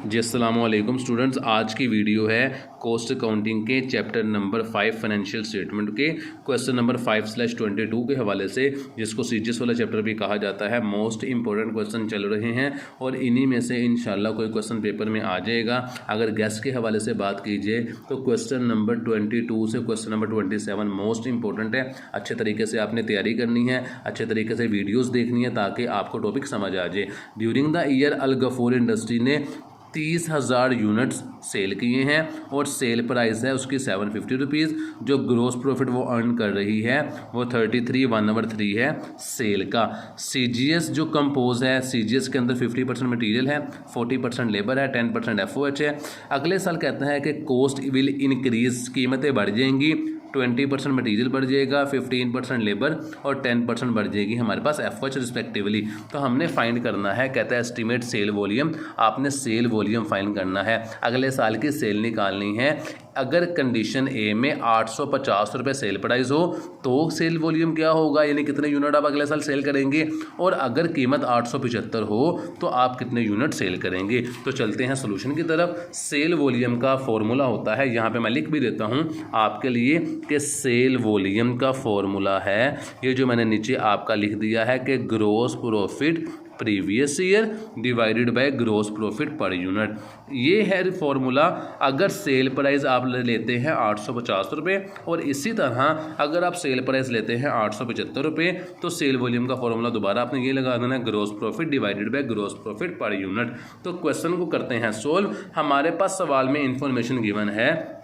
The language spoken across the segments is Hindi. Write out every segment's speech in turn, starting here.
जी अस्सलाम वालेकुम स्टूडेंट्स, आज की वीडियो है कॉस्ट अकाउंटिंग के चैप्टर नंबर 5 फाइनेंशियल स्टेटमेंट के क्वेश्चन नंबर 5/22 के हवाले से, जिसको सीजीएस वाला चैप्टर भी कहा जाता है। मोस्ट इंपॉर्टेंट क्वेश्चन चल रहे हैं और इन्हीं में से इंशाल्लाह कोई क्वेश्चन पेपर में आ जाएगा। अगर गैस के हवाले से बात कीजिए तो क्वेश्चन नंबर 22 से क्वेश्चन नंबर 27 मोस्ट इंपॉर्टेंट है। अच्छे तरीके से आपने तैयारी करनी है, अच्छे तरीके से वीडियोज़ देखनी है ताकि आपको टॉपिक समझ आ जाए। During the year Al Ghafoor industry ने 30,000 यूनिट्स सेल किए हैं और सेल प्राइस है उसकी 750 रुपीज़। जो ग्रोस प्रॉफिट वो अर्न कर रही है वो 33,1/3 है सेल का। सीजीएस जो कंपोज है, सीजीएस के अंदर 50% मटीरियल है, 40% लेबर है, 10% एफओएच है। अगले साल कहते हैं कि कॉस्ट विल इंक्रीज, कीमतें बढ़ जाएंगी, 20% मटीरियल बढ़ जाएगा, 15% लेबर और 10% बढ़ जाएगी हमारे पास एफओएच रिस्पेक्टिवली। तो हमने फाइंड करना है, कहता है एस्टीमेट सेल वॉल्यूम। आपने सेल वॉल्यूम फाइंड करना है, अगले साल की सेल निकालनी है। अगर कंडीशन ए में 850 रुपये सेल प्राइस हो तो सेल वॉल्यूम क्या होगा, यानी कितने यूनिट आप अगले साल सेल करेंगे। और अगर कीमत 875 हो तो आप कितने यूनिट सेल करेंगे। तो चलते हैं सोल्यूशन की तरफ। सेल वॉल्यूम का फॉर्मूला होता है, यहाँ पे मैं लिख भी देता हूँ आपके लिए कि सेल वॉल्यूम का फॉर्मूला है, ये जो मैंने नीचे आपका लिख दिया है कि gross profit previous year divided by gross profit per unit. ये है फॉर्मूला। अगर सेल प्राइस आप लेते हैं 850 रुपये और इसी तरह अगर आप सेल प्राइस लेते हैं 875 रुपये तो सेल वॉल्यूम का फॉर्मूला दोबारा आपने ये लगा देना है, gross profit divided by gross profit per unit. तो क्वेश्चन को करते हैं सोल्व। हमारे पास सवाल में इंफॉर्मेशन गिवन है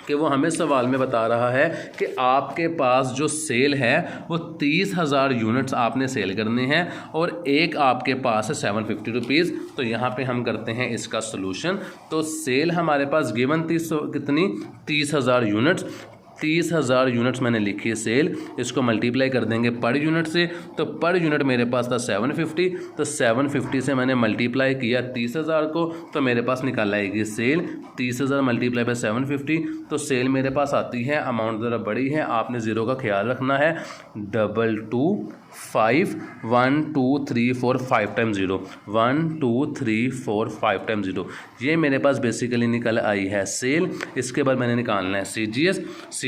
कि वो हमें सवाल में बता रहा है कि आपके पास जो सेल है वो 30,000 यूनिट्स आपने सेल करने हैं और एक आपके पास है 750 रुपीज़। तो यहाँ पे हम करते हैं इसका सोल्यूशन। तो सेल हमारे पास गिवन कितनी 30,000 यूनिट्स। 30,000 यूनिट्स मैंने लिखी है सेल, इसको मल्टीप्लाई कर देंगे पर यूनिट से। तो पर यूनिट मेरे पास था 750, तो 750 से मैंने मल्टीप्लाई किया 30,000 को, तो मेरे पास निकाल आएगी सेल 30,000 मल्टीप्लाई बाय 750। तो सेल मेरे पास आती है, अमाउंट ज़रा बड़ी है, आपने ज़ीरो का ख्याल रखना है, 2225 1 2 3 4 5 टाइम 0 1 2 3 4 5 टाइम 0। ये मेरे पास बेसिकली निकल आई है सेल। इसके बाद मैंने निकालना है सीजीएस।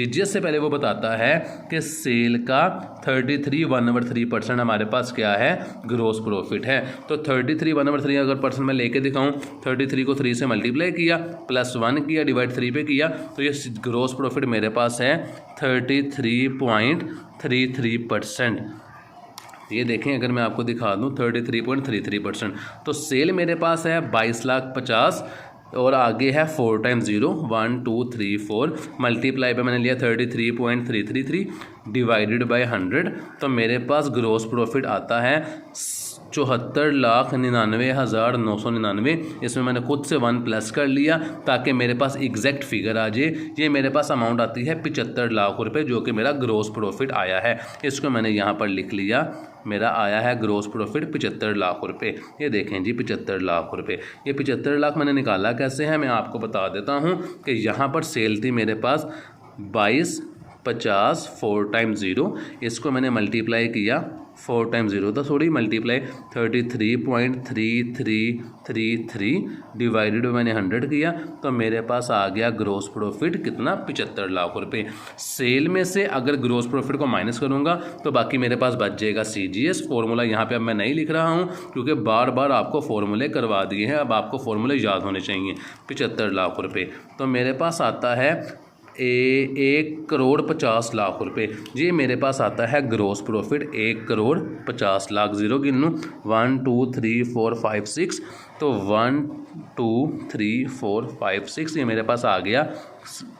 सीजीएस से पहले वो बताता है कि सेल का 33,1/3% हमारे पास क्या है, ग्रोस प्रॉफिट है। तो 33,1/3 अगर परसेंट मैं लेके दिखाऊं, 33 को 3 से मल्टीप्लाई किया, +1 किया, डिवाइड 3 पे किया, तो ये ग्रोस प्रॉफिट मेरे पास है 33.33%। ये देखें, अगर मैं आपको दिखा दूं 33.33%। तो सेल मेरे पास है 22,50,000 और आगे है 4 टाइम 0 1 2 3 4 मल्टीप्लाई पे मैंने लिया 33.333 डिवाइडेड बाय 100। तो मेरे पास ग्रोस प्रॉफिट आता है 74,99,999। इसमें मैंने खुद से 1 प्लस कर लिया ताकि मेरे पास एग्जैक्ट फिगर आ जाए। ये मेरे पास अमाउंट आती है 75 लाख रुपए, जो कि मेरा ग्रोस प्रॉफिट आया है। इसको मैंने यहाँ पर लिख लिया, मेरा आया है ग्रोस प्रॉफिट 75 लाख रुपए। ये देखें जी 75 लाख रुपए। ये 75 लाख मैंने निकाला कैसे है, मैं आपको बता देता हूँ कि यहाँ पर सेल थी मेरे पास 2250 4 टाइम 0, इसको मैंने मल्टीप्लाई किया, 4 टाइम 0 था, सॉरी मल्टीप्लाई 33.3333 डिवाइडेड मैंने 100 किया, तो मेरे पास आ गया ग्रोस प्रॉफिट कितना, 75 लाख रुपए। सेल में से अगर ग्रोस प्रॉफिट को माइनस करूंगा तो बाकी मेरे पास बच जाएगा सीजीएस। फॉर्मूला यहाँ पे अब मैं नहीं लिख रहा हूँ क्योंकि बार बार आपको फॉर्मूले करवा दिए हैं, अब आपको फॉर्मूले याद होने चाहिए। 75 लाख रुपए तो मेरे पास आता है 1,50,00,000 रुपये। ये मेरे पास आता है ग्रोस प्रॉफिट 1,50,00,000। 0 गिनूँ 1 2 3 4 5 6, तो 1 2 3 4 5 6 ये मेरे पास आ गया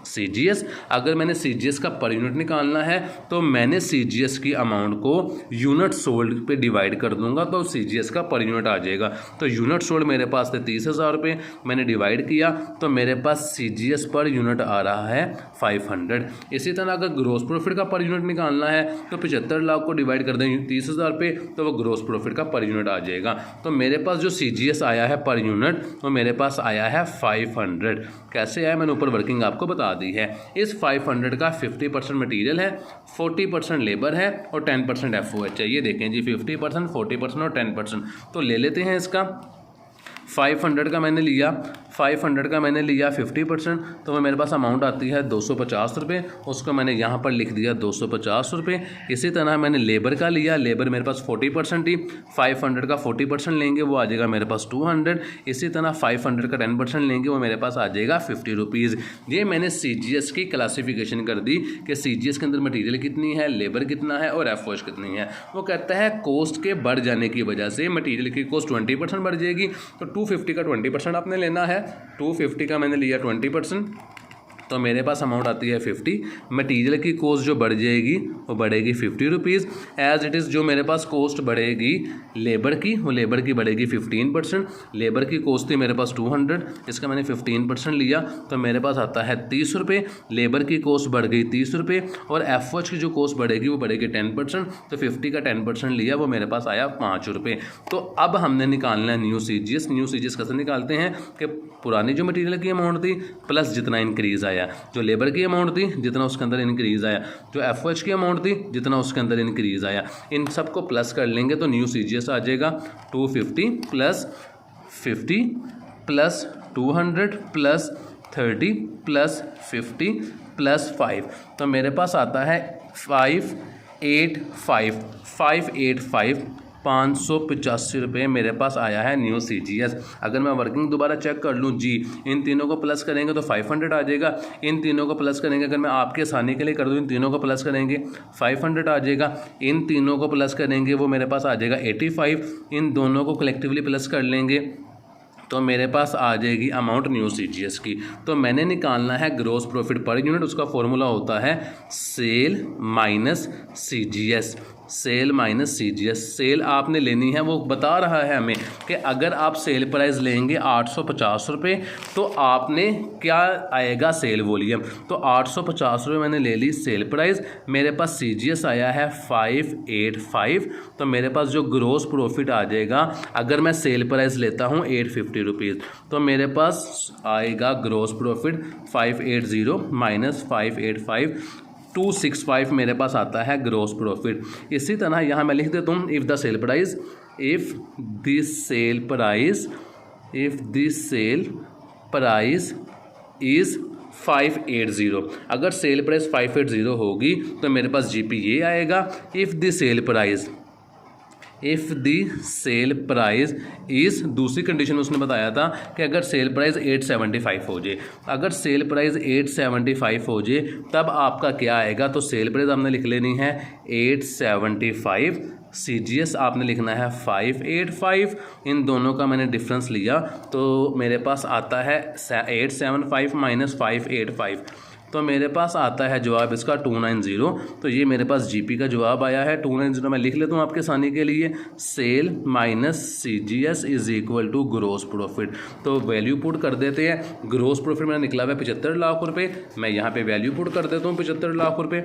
सीजीएस। अगर मैंने सीजीएस का पर यूनिट निकालना है तो मैंने सीजीएस की अमाउंट को यूनिट सोल्ड पे डिवाइड कर दूंगा, तो सीजीएस का पर यूनिट आ जाएगा। तो यूनिट सोल्ड मेरे पास थे 30,000 रुपये, मैंने डिवाइड किया तो मेरे पास सीजीएस पर यूनिट आ रहा है 500। इसी तरह अगर ग्रोस प्रॉफिट का पर यूनिट निकालना है तो 75 लाख को डिवाइड कर दें 30,000 पे, तो वो ग्रोस प्रॉफिट का पर यूनिट आ जाएगा। तो मेरे पास जो सीजीएस आया है पर यूनिट वो मेरे पास आया है 500। कैसे आया, मैंने ऊपर वर्किंग आपको बता दी है। इस 500 का 50% मटीरियल है, 40% लेबर है और 10% एफओएच है। ये देखें जी 50%, 40% और 10%। तो ले लेते हैं इसका 500 का मैंने लिया 50%, तो मेरे पास अमाउंट आती है 250 रुपये। उसको मैंने यहाँ पर लिख दिया 250 रुपये। इसी तरह मैंने लेबर का लिया, लेबर मेरे पास 40% थी, 500 का 40% लेंगे वो आ जाएगा मेरे पास 200। इसी तरह 500 का 10% लेंगे वो मेरे पास आ जाएगा 50 रुपीज़। ये मैंने CGS की क्लासिफिकेशन कर दी कि CGS के अंदर मटीरियल कितनी है, लेबर कितना है और FOH कितनी है। वो कहता है कॉस्ट के बढ़ जाने की वजह से मटीरियल की कॉस्ट 20% बढ़ जाएगी, तो 250 का 20% आपने लेना है। 250 का मैंने लिया 20%, तो मेरे पास अमाउंट आती है 50। मटीरियल की कॉस्ट जो बढ़ जाएगी वो बढ़ेगी 50 रुपीज़। एज इट इज़ जो मेरे पास कॉस्ट बढ़ेगी लेबर की, वो लेबर की बढ़ेगी 15%। लेबर की कॉस्ट थी मेरे पास 200, इसका मैंने 15% लिया, तो मेरे पास आता है 30 रुपये। लेबर की कॉस्ट बढ़ गई 30 रुपये, और FOH की जो कॉस्ट बढ़ेगी वो बढ़ेगी 10%, तो 50 का 10% लिया, वो मेरे पास आया 5 रुपये। तो अब हमने निकालना है न्यू CGS। न्यू CGS कैसे निकालते हैं कि पुरानी जो मटीरियल की अमाउंट थी प्लस जितना इंक्रीज़ आया, जो लेबर की अमाउंट थी जितना उसके अंदर इंक्रीज़ आया, जो FOH की अमाउंट थी जितना उसके अंदर इंक्रीज़ आया, इन सबको प्लस कर लेंगे तो न्यू CGS आ जाएगा 250 plus 50 plus 200 plus 30 plus 50 plus 5, तो मेरे पास आता है 585 585 रुपये मेरे पास आया है न्यू CGS। अगर मैं वर्किंग दोबारा चेक कर लूँ जी, इन तीनों को प्लस करेंगे तो 500 आ जाएगा, इन तीनों को प्लस करेंगे, अगर मैं आपके आसानी के लिए कर दूँ इन तीनों को प्लस करेंगे 500 आ जाएगा, इन तीनों को प्लस करेंगे वो मेरे पास आ जाएगा 85, इन दोनों को कलेक्टिवली प्लस कर लेंगे तो मेरे पास आ जाएगी अमाउंट न्यू CGS की। तो मैंने निकालना है ग्रॉस प्रॉफिट पर यूनिट, उसका फॉर्मूला होता है sale minus CGS। Sale minus CGS। Sale आपने लेनी है, वो बता रहा है हमें कि अगर आप सेल प्राइस लेंगे 850 रुपये तो आपने क्या आएगा सेल वॉल्यूम, तो 850 रुपये मैंने ले ली सेल प्राइस, मेरे पास CGS आया है 585, तो मेरे पास जो ग्रॉस प्रॉफिट आ जाएगा अगर मैं सेल प्राइस लेता हूँ 850 रुपीज़, तो मेरे पास आएगा ग्रॉस प्रॉफिट 580 माइनस 585 265 मेरे पास आता है ग्रॉस प्रॉफिट। इसी तरह यहाँ मैं लिख देता हूँ if the sale price is 580, अगर सेल प्राइस 580 होगी तो मेरे पास GP ये आएगा। If the sale price is, दूसरी कंडीशन में उसने बताया था कि अगर सेल प्राइस 875 हो जाए, अगर सेल प्राइस 875 हो जाए तब आपका क्या आएगा, तो सेल प्राइस आपने लिख लेनी है 875, CGS आपने लिखना है 585, इन दोनों का मैंने डिफरेंस लिया तो मेरे पास आता है 875 माइनस 585, तो मेरे पास आता है जवाब इसका 290। तो ये मेरे पास GP का जवाब आया है 290। मैं लिख लेता हूँ आपके आसानी के लिए, sale minus CGS is equal to gross profit. तो वैल्यू पुट कर देते हैं, ग्रॉस प्रॉफिट मेरा निकला हुआ है 75 लाख रुपये, मैं यहाँ पे वैल्यू पुट कर देता हूँ 75 लाख रुपये।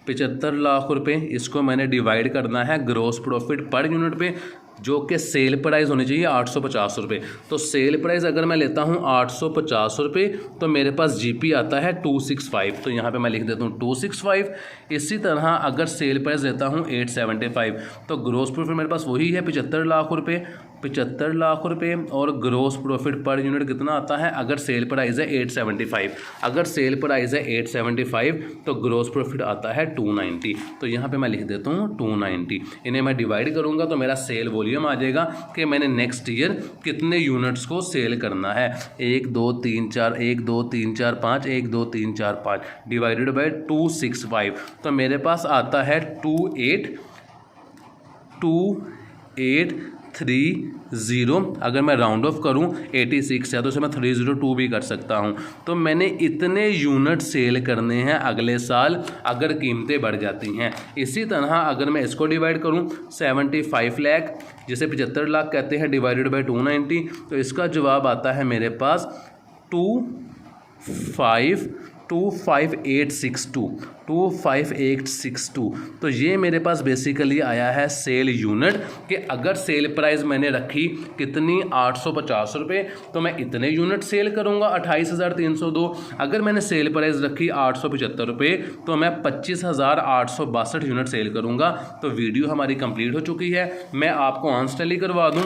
75 लाख रुपये, इसको मैंने डिवाइड करना है ग्रॉस प्रॉफिट पर यूनिट पे, जो कि सेल प्राइस होनी चाहिए 850 रुपये। तो सेल प्राइस अगर मैं लेता हूँ 850 रुपये तो मेरे पास GP आता है 265, तो यहाँ पे मैं लिख देता हूँ 265। इसी तरह अगर सेल प्राइस लेता हूँ 875 तो ग्रॉस प्रॉफिट मेरे पास वही है 75 लाख रुपये, 75 लाख रुपये, और ग्रॉस प्रॉफिट पर यूनिट कितना आता है, अगर सेल प्राइस है 875, अगर सेल प्राइस है 875 तो ग्रॉस प्रॉफिट आता है 290, तो यहाँ पे मैं लिख देता हूँ 290। इन्हें मैं डिवाइड करूँगा तो मेरा सेल वॉल्यूम आ जाएगा कि मैंने नेक्स्ट ईयर कितने यूनिट्स को सेल करना है, 1 2 3 4 1 2 3 4 5 1 2 3 4 5 डिवाइडेड बाय 265, तो मेरे पास आता है 2830। अगर मैं राउंड ऑफ करूं 86 है तो उसे मैं 302 भी कर सकता हूं। तो मैंने इतने यूनिट सेल करने हैं अगले साल अगर कीमतें बढ़ जाती हैं। इसी तरह अगर मैं इसको डिवाइड करूं 75 लाख, जिसे 75 लाख कहते हैं, डिवाइडेड बाय 290, तो इसका जवाब आता है मेरे पास 25862। तो ये मेरे पास बेसिकली आया है सेल यूनिट कि अगर सेल प्राइस मैंने रखी कितनी 850 रुपये तो मैं इतने यूनिट सेल करूंगा 28,302। अगर मैंने सेल प्राइस रखी 875 रुपये तो मैं 25,862 यूनिट सेल करूंगा। तो वीडियो हमारी कंप्लीट हो चुकी है। मैं आपको आंसर टैली करवा दूं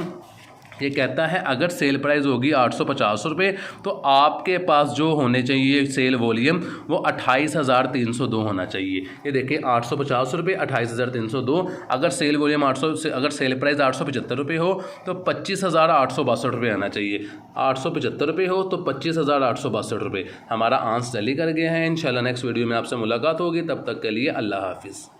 ये कहता है अगर सेल प्राइस होगी 850 रुपये तो आपके पास जो होने चाहिए सेल वॉल्यूम वो 28,302 होना चाहिए। ये देखिए 850 रुपये 28,302, अगर सेल वॉल्यूम 800 से अगर सेल प्राइस 875 रुपये हो तो 25,862 रुपये आना चाहिए। 875 रुपये हो तो 25,862 रुपये। हमारा आंसर टैली कर गया है। इंशाल्लाह नेक्स्ट वीडियो में आपसे मुलाकात होगी, तब तक के लिए अल्लाह हाफिज़।